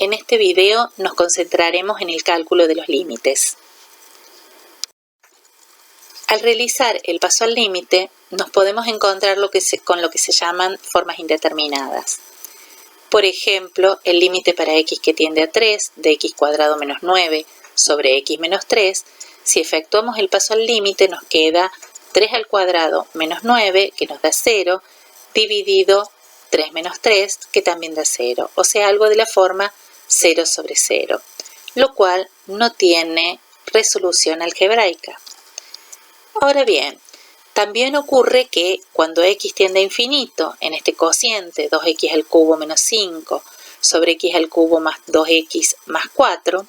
En este video nos concentraremos en el cálculo de los límites. Al realizar el paso al límite, nos podemos encontrar con lo que se llaman formas indeterminadas. Por ejemplo, el límite para x que tiende a 3 de x cuadrado menos 9 sobre x menos 3, si efectuamos el paso al límite nos queda 3 al cuadrado menos 9, que nos da 0, dividido 3 menos 3, que también da 0, o sea, algo de la forma 0 sobre 0, lo cual no tiene resolución algebraica. Ahora bien, también ocurre que cuando x tiende a infinito, en este cociente 2x al cubo menos 5 sobre x al cubo más 2x más 4,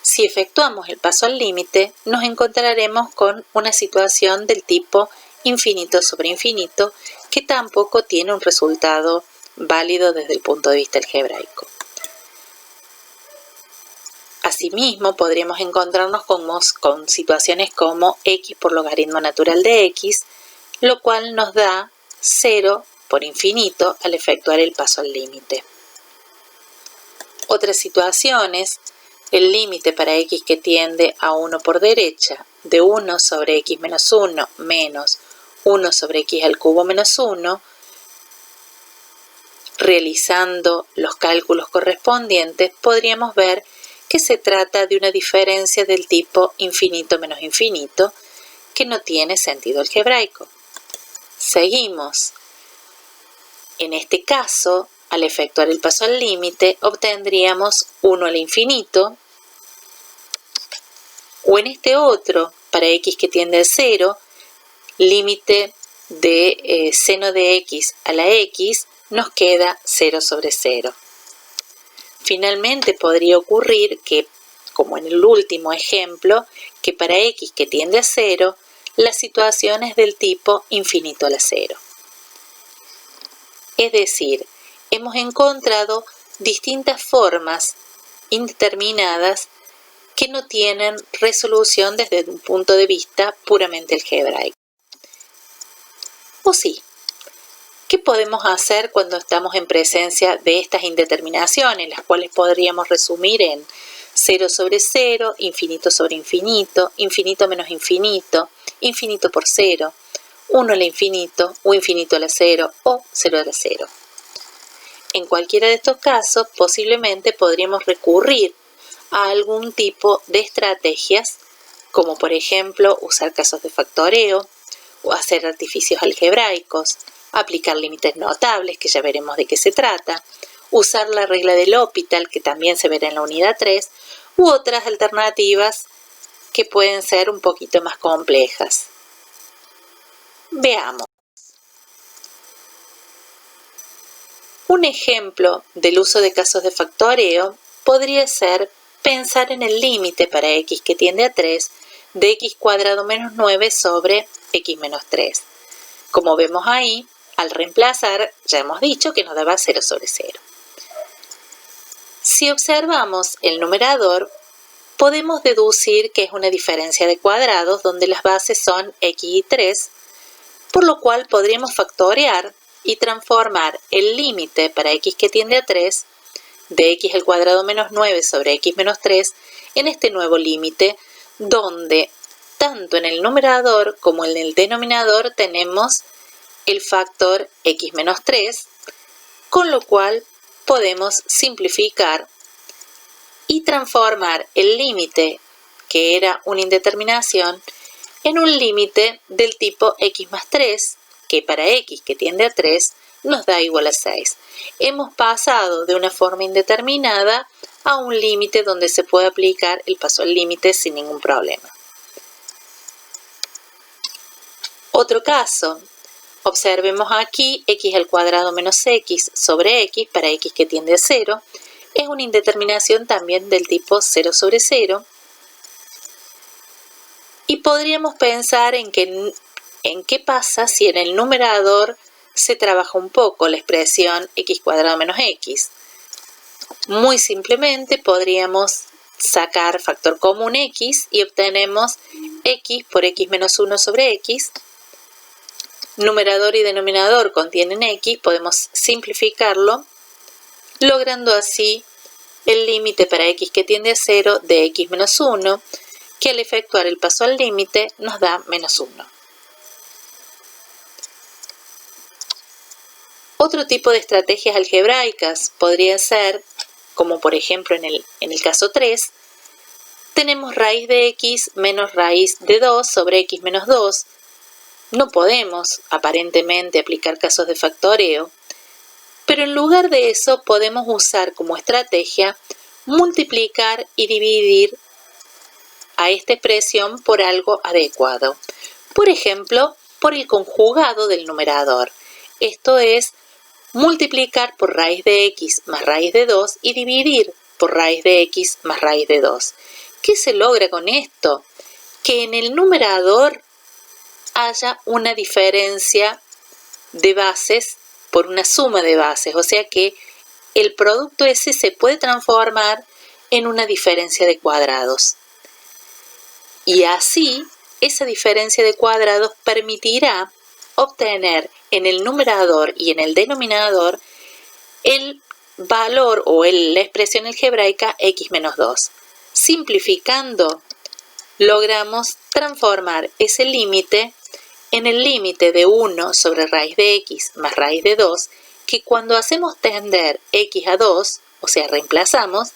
si efectuamos el paso al límite, nos encontraremos con una situación del tipo infinito sobre infinito, que tampoco tiene un resultado válido desde el punto de vista algebraico. Asimismo, podríamos encontrarnos con situaciones como x por logaritmo natural de x, lo cual nos da 0 por infinito al efectuar el paso al límite. Otras situaciones, el límite para x que tiende a 1 por derecha, de 1 sobre x menos 1 menos 1 sobre x al cubo menos 1, realizando los cálculos correspondientes, podríamos ver que se trata de una diferencia del tipo infinito menos infinito, que no tiene sentido algebraico. Seguimos. En este caso, al efectuar el paso al límite, obtendríamos 1 al infinito, o en este otro, para x que tiende a 0, límite de seno de x a la x, nos queda 0 sobre 0. Finalmente podría ocurrir que, como en el último ejemplo, que para x que tiende a 0, la situación es del tipo infinito a la 0. Es decir, hemos encontrado distintas formas indeterminadas que no tienen resolución desde un punto de vista puramente algebraico. ¿O sí? ¿Qué podemos hacer cuando estamos en presencia de estas indeterminaciones, las cuales podríamos resumir en 0 sobre 0, infinito sobre infinito, infinito menos infinito, infinito por 0, 1 al infinito, o infinito a la 0, o 0 a la 0? En cualquiera de estos casos, posiblemente podríamos recurrir a algún tipo de estrategias, como por ejemplo usar casos de factoreo, o hacer artificios algebraicos, aplicar límites notables, que ya veremos de qué se trata, usar la regla del L'Hopital, que también se verá en la unidad 3, u otras alternativas que pueden ser un poquito más complejas. Veamos. Un ejemplo del uso de casos de factoreo podría ser pensar en el límite para x que tiende a 3 de x cuadrado menos 9 sobre x menos 3. Como vemos ahí, al reemplazar, ya hemos dicho que nos daba 0 sobre 0. Si observamos el numerador, podemos deducir que es una diferencia de cuadrados donde las bases son x y 3, por lo cual podríamos factorear y transformar el límite para x que tiende a 3 de x al cuadrado menos 9 sobre x menos 3 en este nuevo límite, donde tanto en el numerador como en el denominador tenemos el factor x menos 3, con lo cual podemos simplificar y transformar el límite, que era una indeterminación, en un límite del tipo x más 3, que para x que tiende a 3 nos da igual a 6. Hemos pasado de una forma indeterminada a un límite donde se puede aplicar el paso al límite sin ningún problema. Otro caso. Observemos aquí x al cuadrado menos x sobre x para x que tiende a 0. Es una indeterminación también del tipo 0 sobre 0. Y podríamos pensar en qué pasa si en el numerador se trabaja un poco la expresión x cuadrado menos x. Muy simplemente podríamos sacar factor común x y obtenemos x por x menos 1 sobre x. Numerador y denominador contienen x, podemos simplificarlo, logrando así el límite para x que tiende a 0 de x menos 1, que al efectuar el paso al límite nos da menos 1. Otro tipo de estrategias algebraicas podría ser, como por ejemplo en el caso 3, tenemos raíz de x menos raíz de 2 sobre x menos 2. No podemos aparentemente aplicar casos de factoreo, pero en lugar de eso podemos usar como estrategia multiplicar y dividir a esta expresión por algo adecuado. Por ejemplo, por el conjugado del numerador. Esto es multiplicar por raíz de x más raíz de 2 y dividir por raíz de x más raíz de 2. ¿Qué se logra con esto? Que en el numerador haya una diferencia de bases por una suma de bases, o sea que el producto ese se puede transformar en una diferencia de cuadrados. Y así, esa diferencia de cuadrados permitirá obtener en el numerador y en el denominador el valor o la expresión algebraica x menos 2. Simplificando, logramos transformar ese límite en el límite de 1 sobre raíz de x más raíz de 2, que cuando hacemos tender x a 2, o sea, reemplazamos,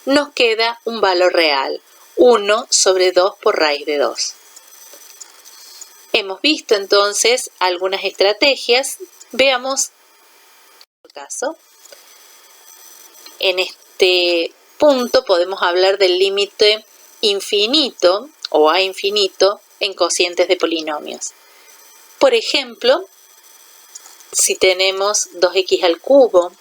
nos queda un valor real, 1 sobre 2 por raíz de 2. Hemos visto entonces algunas estrategias. Veamos el caso. En este punto podemos hablar del límite infinito o a infinito en cocientes de polinomios. Por ejemplo, si tenemos 2x al cubo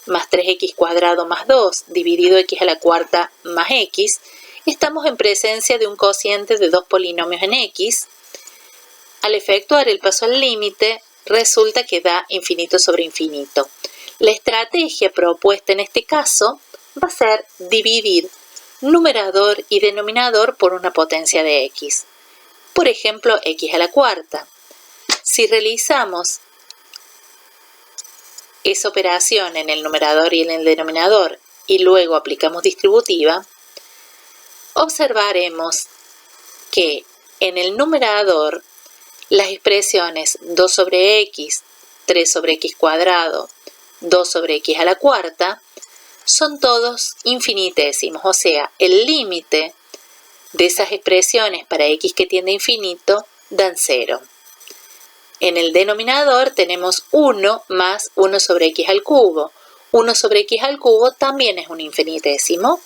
más 3x cuadrado más 2 dividido x a la cuarta más x, estamos en presencia de un cociente de dos polinomios en x. Al efectuar el paso al límite, resulta que da infinito sobre infinito. La estrategia propuesta en este caso va a ser dividir numerador y denominador por una potencia de x. Por ejemplo, x a la cuarta. Si realizamos esa operación en el numerador y en el denominador y luego aplicamos distributiva, observaremos que en el numerador las expresiones 2 sobre x, 3 sobre x cuadrado, 2 sobre x a la cuarta, son todos infinitésimos, o sea, el límite de esas expresiones para x que tiende a infinito dan 0. En el denominador tenemos 1 más 1 sobre x al cubo. 1 sobre x al cubo también es un infinitésimo,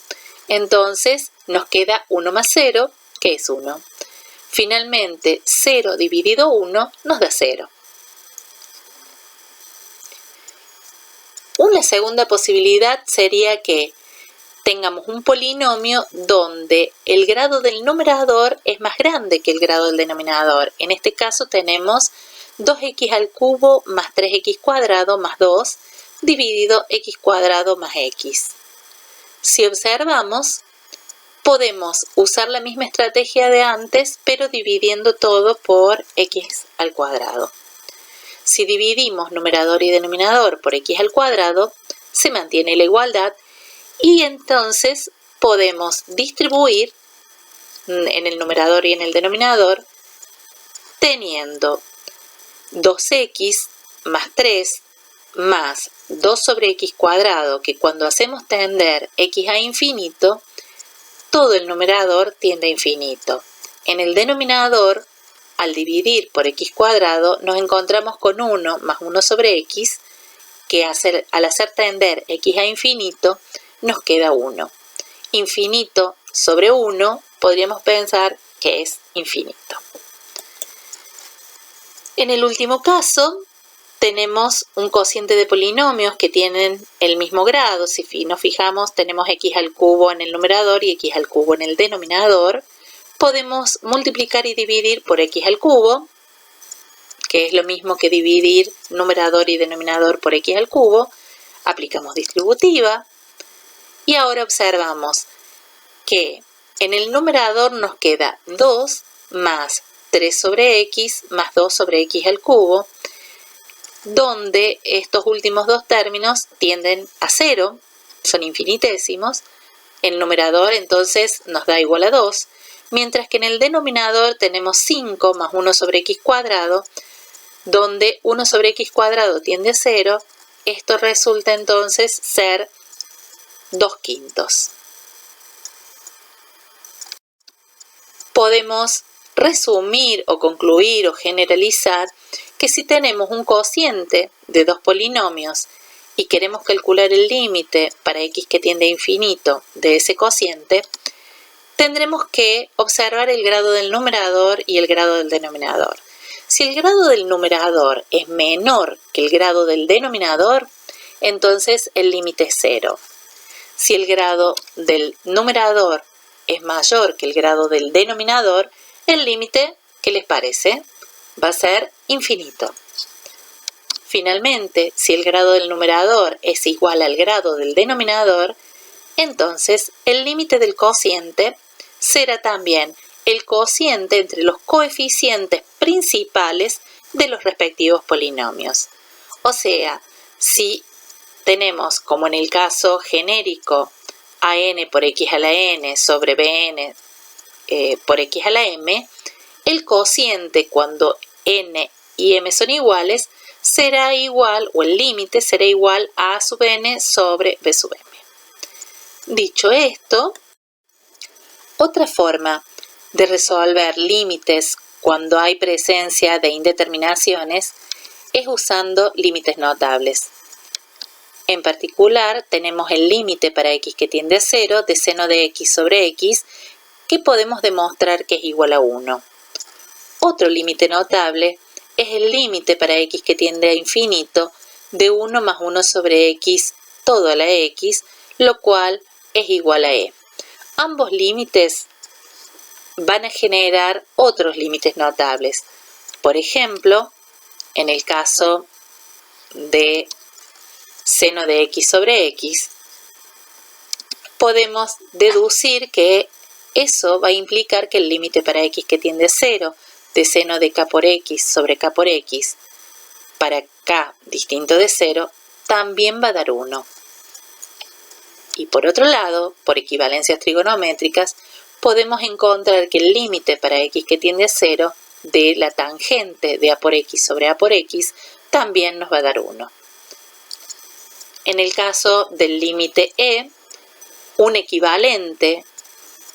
entonces nos queda 1 más 0, que es 1. Finalmente, 0 dividido 1 nos da 0. Una segunda posibilidad sería que tengamos un polinomio donde el grado del numerador es más grande que el grado del denominador. En este caso tenemos 2x al cubo más 3x cuadrado más 2 dividido x cuadrado más x. Si observamos, podemos usar la misma estrategia de antes, pero dividiendo todo por x al cuadrado. Si dividimos numerador y denominador por x al cuadrado, se mantiene la igualdad y entonces podemos distribuir en el numerador y en el denominador teniendo 2x más 3 más 2 sobre x cuadrado, que cuando hacemos tender x a infinito, todo el numerador tiende a infinito. En el denominador, al dividir por x cuadrado, nos encontramos con 1 más 1 sobre x, que al hacer tender x a infinito, nos queda 1. Infinito sobre 1, podríamos pensar que es infinito. En el último caso, tenemos un cociente de polinomios que tienen el mismo grado. Si nos fijamos, tenemos x al cubo en el numerador y x al cubo en el denominador. Podemos multiplicar y dividir por x al cubo, que es lo mismo que dividir numerador y denominador por x al cubo. Aplicamos distributiva y ahora observamos que en el numerador nos queda 2 más 3 sobre x más 2 sobre x al cubo, donde estos últimos dos términos tienden a 0, son infinitésimos. El numerador entonces nos da igual a 2, mientras que en el denominador tenemos 5 más 1 sobre x cuadrado, donde 1 sobre x cuadrado tiende a 0, esto resulta entonces ser 2/5. Podemos resumir o concluir o generalizar que si tenemos un cociente de dos polinomios y queremos calcular el límite para x que tiende a infinito de ese cociente, tendremos que observar el grado del numerador y el grado del denominador. Si el grado del numerador es menor que el grado del denominador, entonces el límite es 0. Si el grado del numerador es mayor que el grado del denominador, el límite, ¿qué les parece? Va a ser infinito. Finalmente, si el grado del numerador es igual al grado del denominador, entonces el límite del cociente será también el cociente entre los coeficientes principales de los respectivos polinomios. O sea, si tenemos, como en el caso genérico, an por x a la n sobre bn por x a la m, el cociente cuando n y m son iguales será igual, o el límite será igual a a sub n sobre b sub m. Dicho esto, otra forma de resolver límites cuando hay presencia de indeterminaciones es usando límites notables. En particular, tenemos el límite para x que tiende a 0 de seno de x sobre x, que podemos demostrar que es igual a 1. Otro límite notable es el límite para x que tiende a infinito de 1 más 1 sobre x todo a la x, lo cual es igual a e. Ambos límites van a generar otros límites notables. Por ejemplo, en el caso de seno de x sobre x, podemos deducir que eso va a implicar que el límite para x que tiende a 0 de seno de k por x sobre k por x para k distinto de 0 también va a dar 1. Y por otro lado, por equivalencias trigonométricas, podemos encontrar que el límite para x que tiende a 0 de la tangente de a por x sobre a por x también nos va a dar 1. En el caso del límite e, un equivalente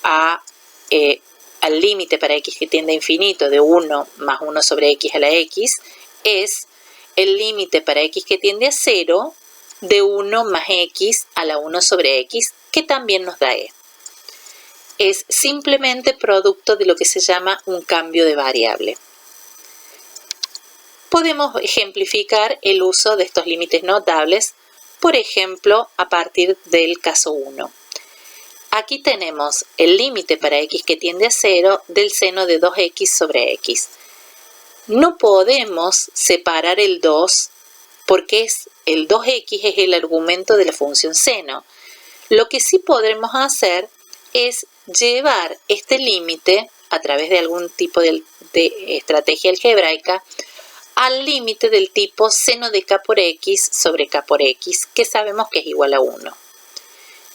al límite para x que tiende a infinito de 1 más 1 sobre x a la x es el límite para x que tiende a 0 de 1 más x a la 1 sobre x, que también nos da e. Es simplemente producto de lo que se llama un cambio de variable. Podemos ejemplificar el uso de estos límites notables, por ejemplo, a partir del caso 1. Aquí tenemos el límite para x que tiende a 0 del seno de 2x sobre x. No podemos separar el 2 porque el 2x es el argumento de la función seno. Lo que sí podremos hacer es llevar este límite a través de algún tipo de estrategia algebraica al límite del tipo seno de k por x sobre k por x, que sabemos que es igual a 1.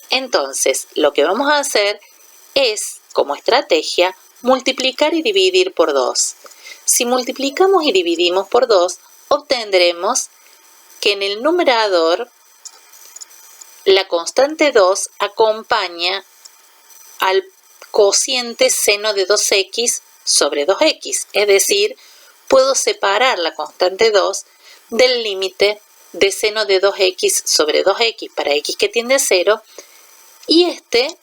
Entonces, lo que vamos a hacer es, como estrategia, multiplicar y dividir por 2. Si multiplicamos y dividimos por 2, obtendremos que en el numerador la constante 2 acompaña al cociente seno de 2x sobre 2x, es decir, puedo separar la constante 2 del límite de seno de 2x sobre 2x para x que tiende a 0, y este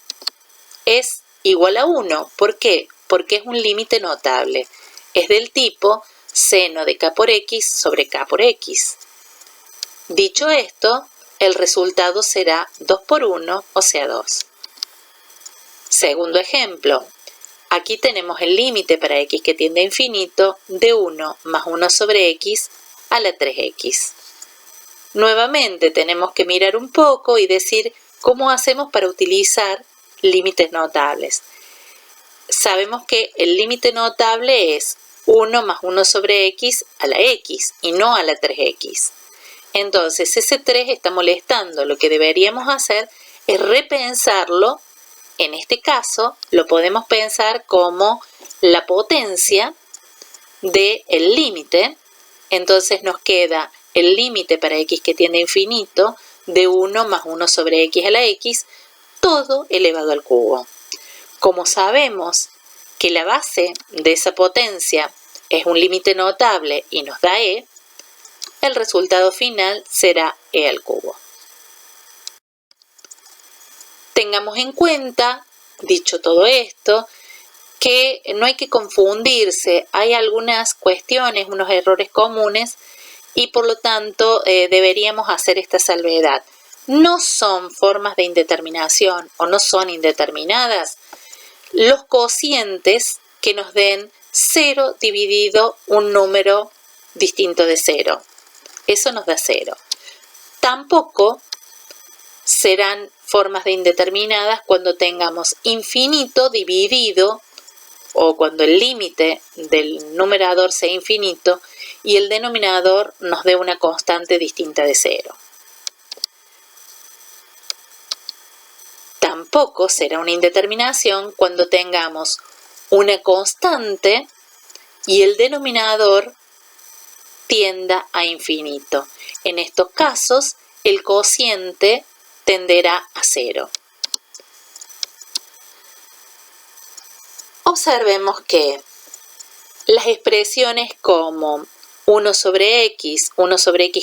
es igual a 1. ¿Por qué? Porque es un límite notable. Es del tipo seno de k por x sobre k por x. Dicho esto, el resultado será 2 por 1, o sea 2. Segundo ejemplo. Aquí tenemos el límite para x que tiende a infinito de 1 más 1 sobre x a la 3x. Nuevamente tenemos que mirar un poco y decir cómo hacemos para utilizar límites notables. Sabemos que el límite notable es 1 más 1 sobre x a la x y no a la 3x. Entonces ese 3 está molestando. Lo que deberíamos hacer es repensarlo. En este caso, lo podemos pensar como la potencia del límite. Entonces nos queda el límite para x que tiende a infinito de 1 más 1 sobre x a la x, todo elevado al cubo. Como sabemos que la base de esa potencia es un límite notable y nos da e, el resultado final será e al cubo. Tengamos en cuenta, dicho todo esto, que no hay que confundirse. Hay algunas cuestiones, unos errores comunes y por lo tanto deberíamos hacer esta salvedad. No son formas de indeterminación o no son indeterminadas los cocientes que nos den 0 dividido un número distinto de 0. Eso nos da 0. Tampoco serán formas de indeterminadas cuando tengamos infinito dividido o cuando el límite del numerador sea infinito y el denominador nos dé una constante distinta de 0. Tampoco será una indeterminación cuando tengamos una constante y el denominador tienda a infinito. En estos casos, el cociente tenderá a 0. Observemos que las expresiones como 1 sobre x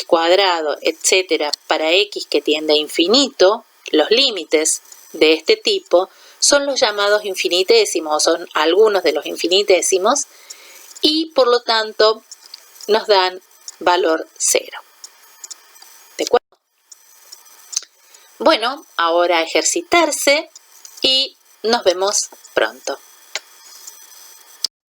cuadrado, etc. para x que tiende a infinito, los límites de este tipo son los llamados infinitésimos, son algunos de los infinitésimos y por lo tanto nos dan valor 0. ¿De acuerdo? Bueno, ahora a ejercitarse y nos vemos pronto.